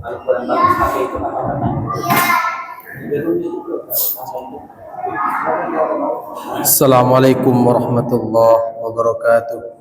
Al-Quran bagus pakai itu nggak apa-apa. Assalamualaikum warahmatullahi wabarakatuh.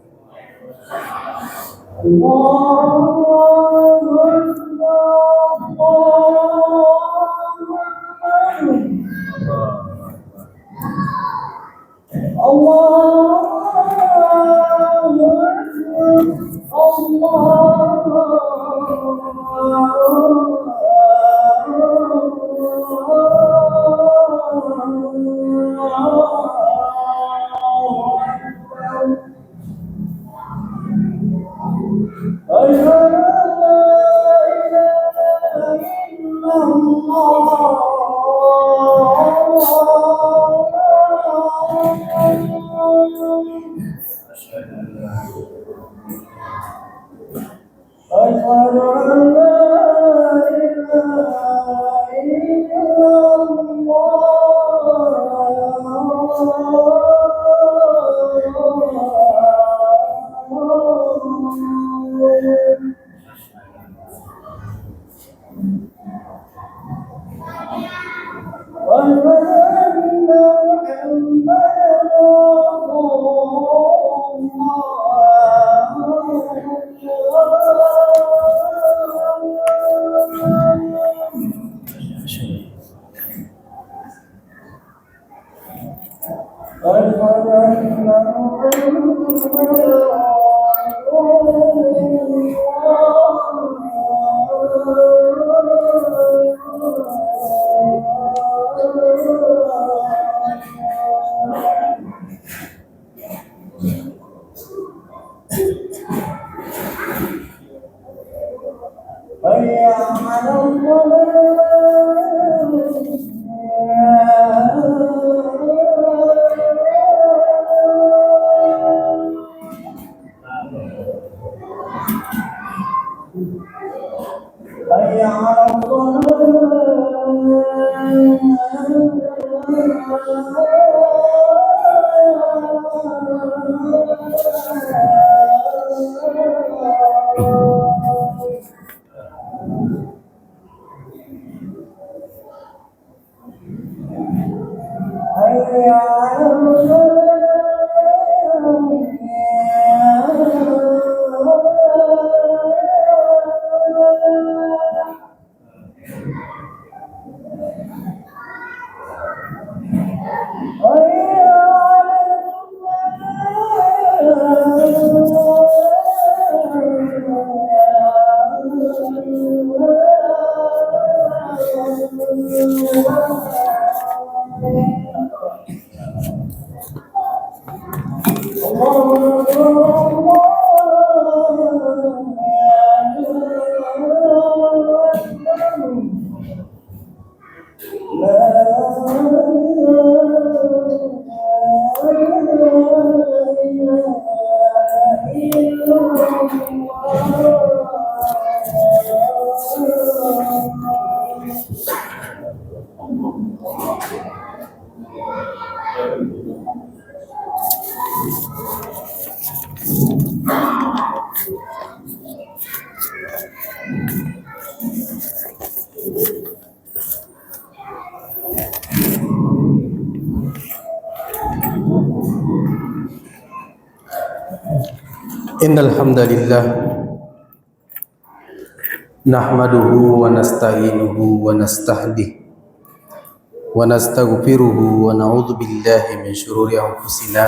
Innal hamdalillah nahmaduhu wa nasta'inuhu wa nastahdihi wa nastaghfiruhu wa na'udzu billahi min shururi anfusina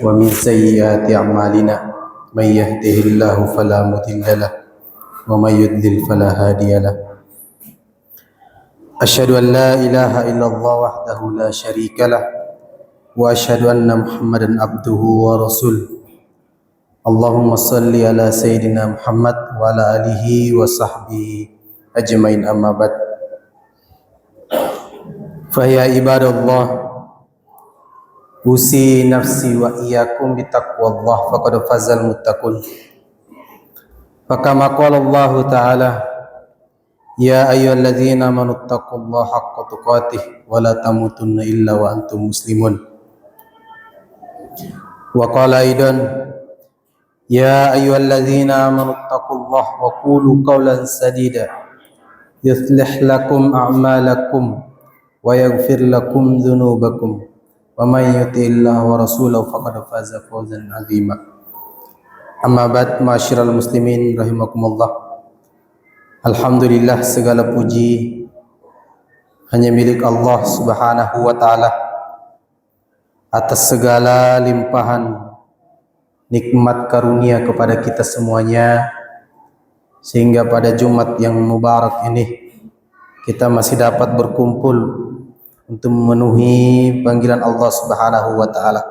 wa min sayyiati a'malina may yahdihillahu fala mudilla lahu wa may yudlil fala hadiya lahu. Asyhadu an la ilaha illallah wahdahu la syarika lah wa asyhadu anna Muhammadan abduhu wa rasuluh. Allahumma salli ala Sayyidina Muhammad wa ala alihi wa sahbihi ajmain, amma ba'd. Faya ibadallah, usi nafsi wa iyyakum bitaqwallah faqad fazal muttaqun. Fakama qala Allah ta'ala, ya ayyuhalladzina amanu taqullaha haqqa tuqatih wa la tamutunna illa wa antum muslimun. Wa qala aidan, يا أيها الذين آمنوا اتقوا الله وقولوا قولا سديدا يصلح لكم أعمالكم ويغفر لكم ذنوبكم ومن يطع الله ورسوله فقد فاز فوزا عظيما. Amma ba'd, ma'asyiral muslimin rahimakumullah. Alhamdulillah, segala puji hanya milik Allah Subhanahu wa taala atas segala limpahan nikmat karunia kepada kita semuanya, sehingga pada Jumat yang mubarak ini kita masih dapat berkumpul untuk memenuhi panggilan Allah Subhanahu wa taala.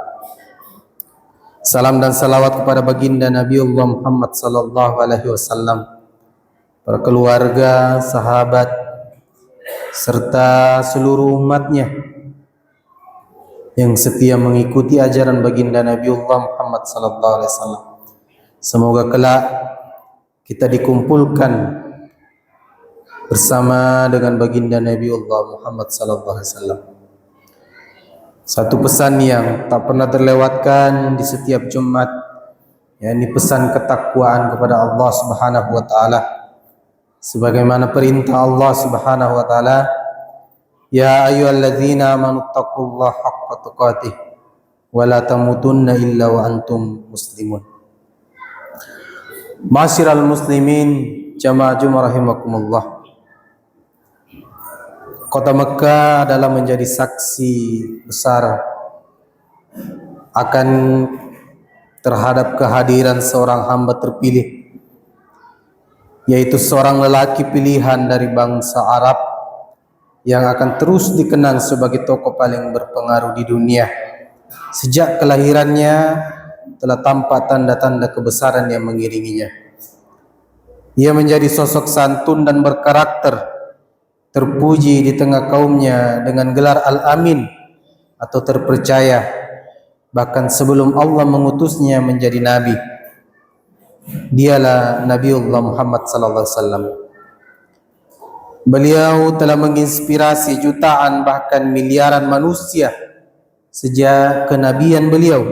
Salam dan salawat kepada baginda Nabiullah Muhammad sallallahu alaihi wasallam, para keluarga, sahabat, serta seluruh umatnya yang setia mengikuti ajaran baginda Nabiullah Muhammad sallallahu alaihi wasallam. Semoga kelak kita dikumpulkan bersama dengan baginda Nabiullah Muhammad sallallahu alaihi wasallam. Satu pesan yang tak pernah terlewatkan di setiap Jumat, yakni pesan ketakwaan kepada Allah Subhanahu wa taala. Sebagaimana perintah Allah Subhanahu wa taala, ya ayyuhalladzina amanu taqullaha haqqa tuqatih wa la tamutunna illa wa antum muslimun. Ma'asyiral muslimin, jamaah Jumat rahimakumullah. Kota Mekah adalah menjadi saksi besar akan terhadap kehadiran seorang hamba terpilih, yaitu seorang lelaki pilihan dari bangsa Arab yang akan terus dikenang sebagai tokoh paling berpengaruh di dunia. Sejak kelahirannya telah tampak tanda-tanda kebesaran yang mengiringinya. Ia menjadi sosok santun dan berkarakter, terpuji di tengah kaumnya dengan gelar Al-Amin atau terpercaya, bahkan sebelum Allah mengutusnya menjadi nabi. Dialah Nabiullah Muhammad sallallahu alaihi wasallam. Beliau telah menginspirasi jutaan bahkan miliaran manusia sejak kenabian beliau.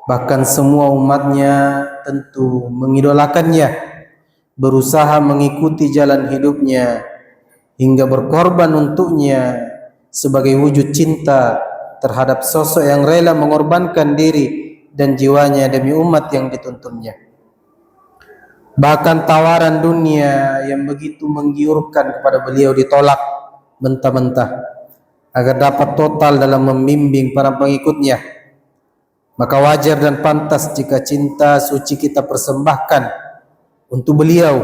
Bahkan semua umatnya tentu mengidolakannya, berusaha mengikuti jalan hidupnya, hingga berkorban untuknya sebagai wujud cinta terhadap sosok yang rela mengorbankan diri dan jiwanya demi umat yang dituntunnya. Bahkan tawaran dunia yang begitu menggiurkan kepada beliau ditolak mentah-mentah agar dapat total dalam membimbing para pengikutnya. Maka wajar dan pantas jika cinta suci kita persembahkan untuk beliau,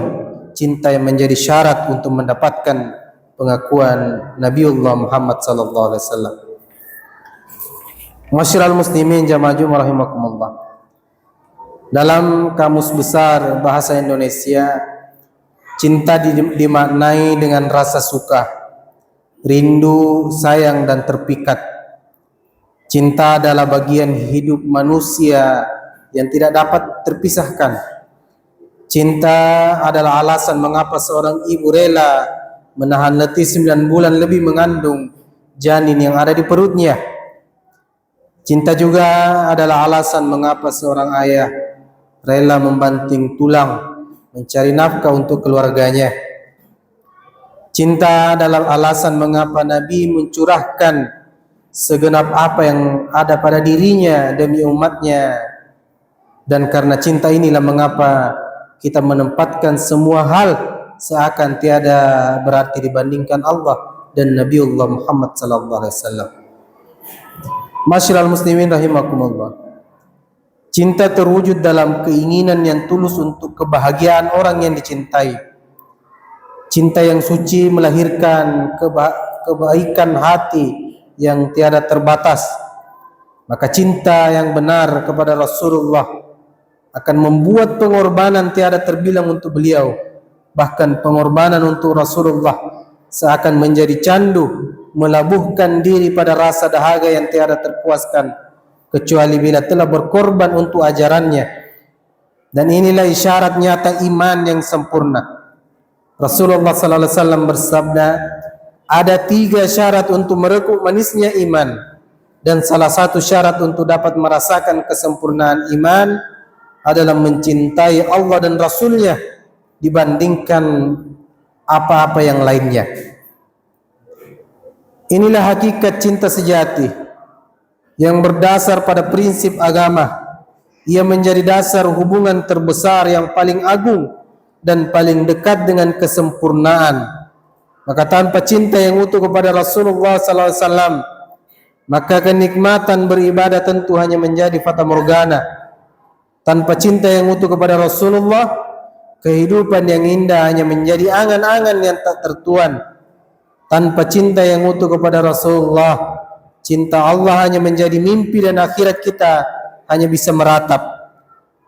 cinta yang menjadi syarat untuk mendapatkan pengakuan Nabiullah Muhammad sallallahu alaihi wasallam. Masyiral muslimin jamaah Jumat rahimakumullah. Dalam kamus besar bahasa Indonesia, cinta dimaknai dengan rasa suka, rindu, sayang, dan terpikat. Cinta adalah bagian hidup manusia yang tidak dapat terpisahkan. Cinta adalah alasan mengapa seorang ibu rela menahan letih 9 bulan lebih mengandung janin yang ada di perutnya. Cinta juga adalah alasan mengapa seorang ayah rela membanting tulang mencari nafkah untuk keluarganya. Cinta adalah alasan mengapa Nabi mencurahkan segenap apa yang ada pada dirinya demi umatnya. Dan karena cinta inilah mengapa kita menempatkan semua hal seakan tiada berarti dibandingkan Allah dan Nabiullah Muhammad sallallahu alaihi wasallam. Masyiral muslimin rahimakumullah. Cinta terwujud dalam keinginan yang tulus untuk kebahagiaan orang yang dicintai. Cinta yang suci melahirkan kebaikan hati yang tiada terbatas. Maka cinta yang benar kepada Rasulullah akan membuat pengorbanan tiada terbilang untuk beliau. Bahkan pengorbanan untuk Rasulullah seakan menjadi candu, melabuhkan diri pada rasa dahaga yang tiada terpuaskan kecuali bila telah berkorban untuk ajarannya. Dan inilah isyarat nyata iman yang sempurna. Rasulullah sallallahu alaihi wasallam bersabda, ada 3 syarat untuk merekuk manisnya iman, dan salah satu syarat untuk dapat merasakan kesempurnaan iman adalah mencintai Allah dan Rasulnya dibandingkan apa-apa yang lainnya. Inilah hakikat cinta sejati yang berdasar pada prinsip agama. Ia menjadi dasar hubungan terbesar yang paling agung dan paling dekat dengan kesempurnaan. Maka tanpa cinta yang utuh kepada Rasulullah sallallahu alaihi wasallam, maka kenikmatan beribadah tentu hanya menjadi fata morgana. Tanpa cinta yang utuh kepada Rasulullah, kehidupan yang indah hanya menjadi angan-angan yang tak tertuan. Tanpa cinta yang utuh kepada Rasulullah, cinta Allah hanya menjadi mimpi dan akhirat kita hanya bisa meratap.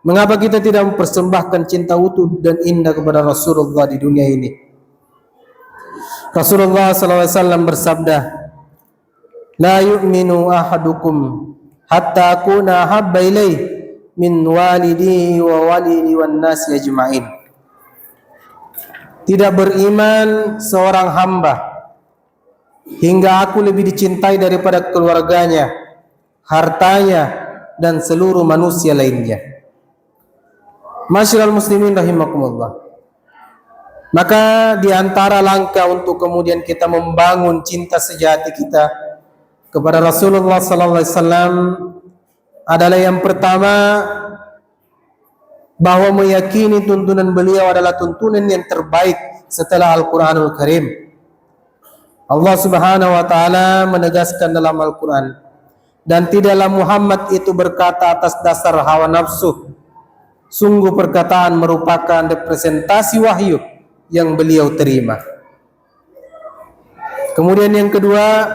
Mengapa kita tidak mempersembahkan cinta utuh dan indah kepada Rasulullah di dunia ini? Rasulullah SAW bersabda, "La yu'minu ahadukum hatta akuna habba ilaih min walidihi wa walidi wan nasi ajma'in." Tidak beriman seorang hamba hingga aku lebih dicintai daripada keluarganya, hartanya, dan seluruh manusia lainnya. Masyiral muslimin rahimakumullah. Maka di antara langkah untuk kemudian kita membangun cinta sejati kita kepada Rasulullah sallallahu alaihi wasallam adalah yang pertama, bahwa meyakini tuntunan beliau adalah tuntunan yang terbaik setelah Al-Qur'anul Karim. Allah Subhanahu wa taala menegaskan dalam Al-Qur'an, dan tidaklah Muhammad itu berkata atas dasar hawa nafsu. Sungguh perkataan merupakan representasi wahyu yang beliau terima. Kemudian yang kedua,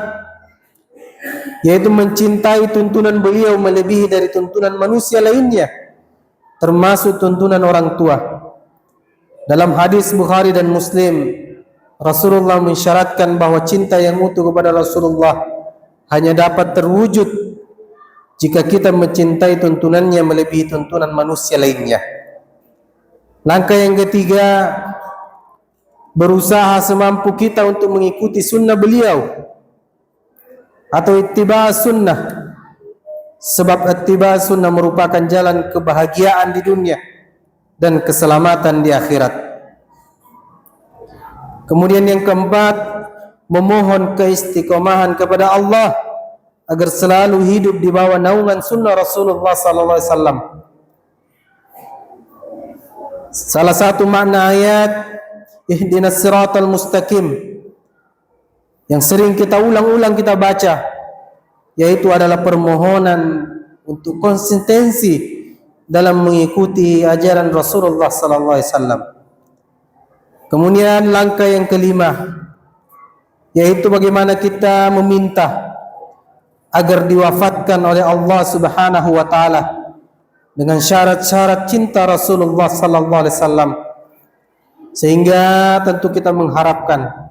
yaitu mencintai tuntunan beliau melebihi dari tuntunan manusia lainnya, termasuk tuntunan orang tua. Dalam hadis Bukhari dan Muslim, Rasulullah mensyaratkan bahwa cinta yang utuh kepada Rasulullah hanya dapat terwujud jika kita mencintai tuntunannya melebihi tuntunan manusia lainnya. Langkah yang ketiga, berusaha semampu kita untuk mengikuti sunnah beliau atau ittiba sunnah, sebab ittiba sunnah merupakan jalan kebahagiaan di dunia dan keselamatan di akhirat. Kemudian yang keempat, memohon keistiqomahan kepada Allah agar selalu hidup di bawah naungan sunnah Rasulullah sallallahu alaihi wasallam. Salah satu makna ayat ihdinas siratal mustaqim yang sering kita ulang-ulang kita baca, yaitu adalah permohonan untuk konsistensi dalam mengikuti ajaran Rasulullah sallallahu alaihi wasallam. Kemudian langkah yang kelima, yaitu bagaimana kita meminta agar diwafatkan oleh Allah Subhanahu wa taala dengan syarat-syarat cinta Rasulullah sallallahu alaihi wasallam, sehingga tentu kita mengharapkan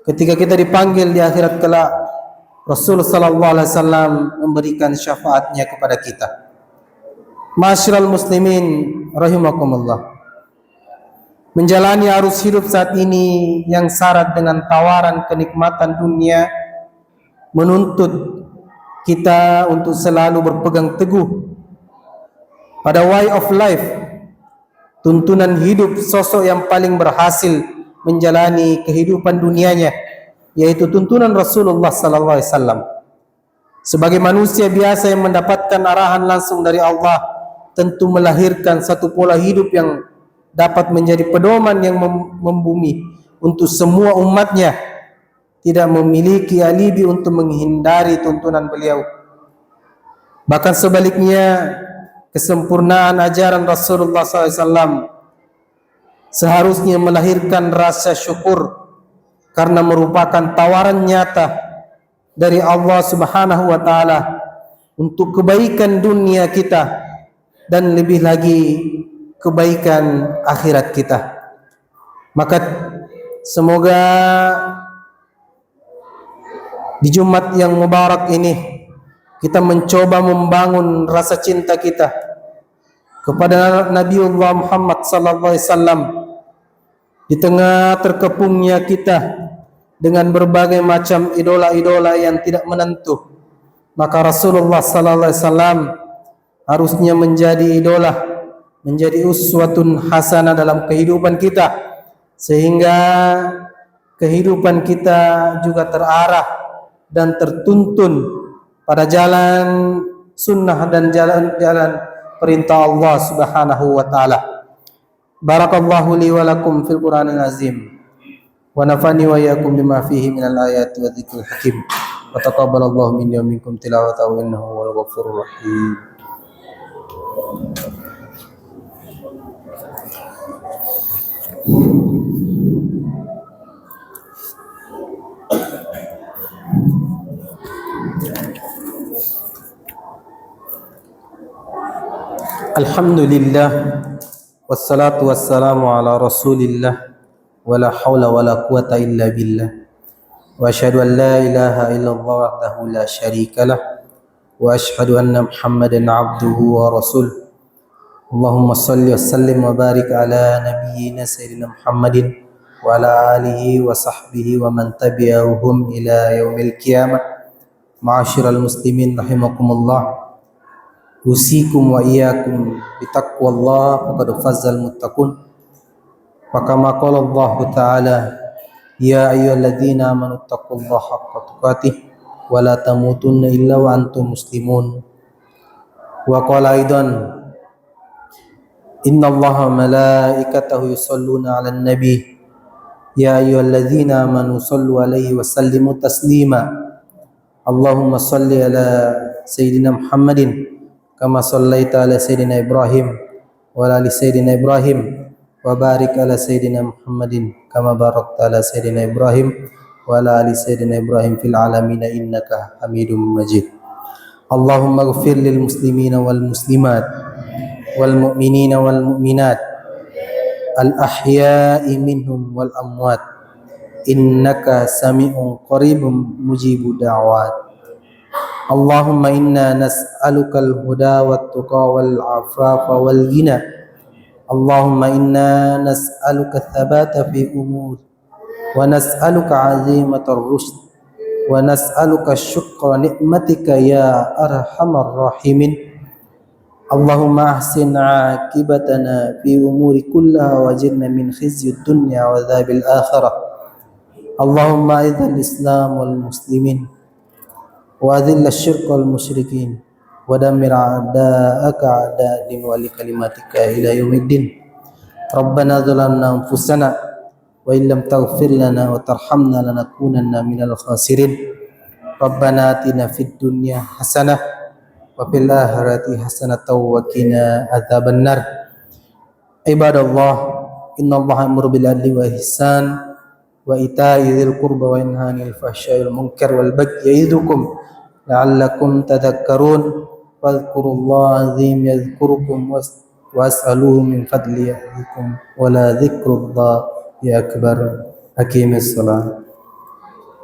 ketika kita dipanggil di akhirat kelak, Rasul sallallahu alaihi wasallam memberikan syafaatnya kepada kita. Masyiral muslimin rahimakumullah. Menjalani arus hidup saat ini yang syarat dengan tawaran kenikmatan dunia menuntut kita untuk selalu berpegang teguh pada way of life, tuntunan hidup sosok yang paling berhasil menjalani kehidupan dunianya, yaitu tuntunan Rasulullah sallallahu alaihi wasallam. Sebagai manusia biasa yang mendapatkan arahan langsung dari Allah, tentu melahirkan satu pola hidup yang dapat menjadi pedoman yang membumi untuk semua umatnya, tidak memiliki alibi untuk menghindari tuntunan beliau. Bahkan sebaliknya, kesempurnaan ajaran Rasulullah SAW seharusnya melahirkan rasa syukur karena merupakan tawaran nyata dari Allah Subhanahu wa taala untuk kebaikan dunia kita dan lebih lagi kebaikan akhirat kita. Maka semoga di Jumat yang mubarak ini kita mencoba membangun rasa cinta kita kepada Nabiullah Muhammad sallallahu alaihi wasallam di tengah terkepungnya kita dengan berbagai macam idola-idola yang tidak menentu. Maka Rasulullah sallallahu alaihi wasallam harusnya menjadi idola menjadi uswatun hasanah dalam kehidupan kita, sehingga kehidupan kita juga terarah dan tertuntun pada jalan sunnah dan jalan-jalan perintah Allah Subhanahu wa taala. Barakallahu li wa lakum fil Qur'anil azim wa nafani wa iyyakum bima fihi minal ayati wa dzikril hakim. Wa taqabbalallahu minni wa minkum tilawatahu innahu huwal ghafurur rahim. Alhamdulillah wassalatu wassalamu ala rasulillah wala hawla wala quwata illa billah wa asyhadu an la ilaha illallah wahdahu la syarikalah wa asyhadu anna muhammadan abduhu wa rasul. Allahumma salli wa sallim wa barik ala nabiyyina sayyidina Muhammadin wa ala alihi wa sahbihi wa man tabi'ahum ila yaumil qiyamah. Ma'asyiral muslimin rahimakumullah, usikum wa iyyakum bitaqwallah faqad fazal muttaqun. Wa kama qala Allah Ta'ala, ya ayyuhalladzina amanu taqullaha haqqa tuqatih wa la tamutunna illa wa antum muslimun. Wa qala aidan, innallaha wa malaikatahu yusholluna 'alan nabi ya ayyuhalladzina amanu shallu 'alaihi wa sallimu taslima. Allahumma shalli ala sayyidina Muhammadin kama sallaita ala sayyidina Ibrahim wa ala ali sayyidina Ibrahim wa barik ala sayyidina Muhammadin kama barakta ala sayyidina Ibrahim wa ala ali sayyidina Ibrahim fil alamin innaka Hamidum Majid. Allahumma ighfir lil muslimina wal muslimat wal mu'minina wal mu'minat al ahya'i minhum wal amwat innaka sami'un qaribun mujibud da'wat. Allahumma inna nas'aluka al-huda wat-tuqa wal-'afafa wal-ghina. Allahumma inna nas'aluka ats-tsabata fi umur wa nas'aluka 'azimatar rusyd wa nas'aluka syukra ni'matika ya arhamar rahimin. Allahumma ahsin 'aqibatana fi umuri kullaha wajirna min khizyid dunya wa adzabil akhirah. Allahumma idzil islam wal muslimin wa adhill asy-syirka wal musyrikin wa dammir a'da'aka a'da' din wa li kalimatika ila yaumiddin. Rabbana zalamna anfusana wa illam taghfir lana wa tarhamna lanakunanna minal khasirin. Rabbana atina fid dunya hasanah wa fil akhirati hasanatan wa qina adzabannar. Ibadallah, innallaha ya'muru bil 'adli wa ihsan wa ita'i dzil qurba wa yanha 'anil fahsya'i wal munkar wal bagyi ya'idukum la'allakum tadhakkarun. Wadhkurullaha 'azim yadhkurukum was'aluhu min fadli ya'tikum wa la dzikrullahi akbar. Aqimis shalah.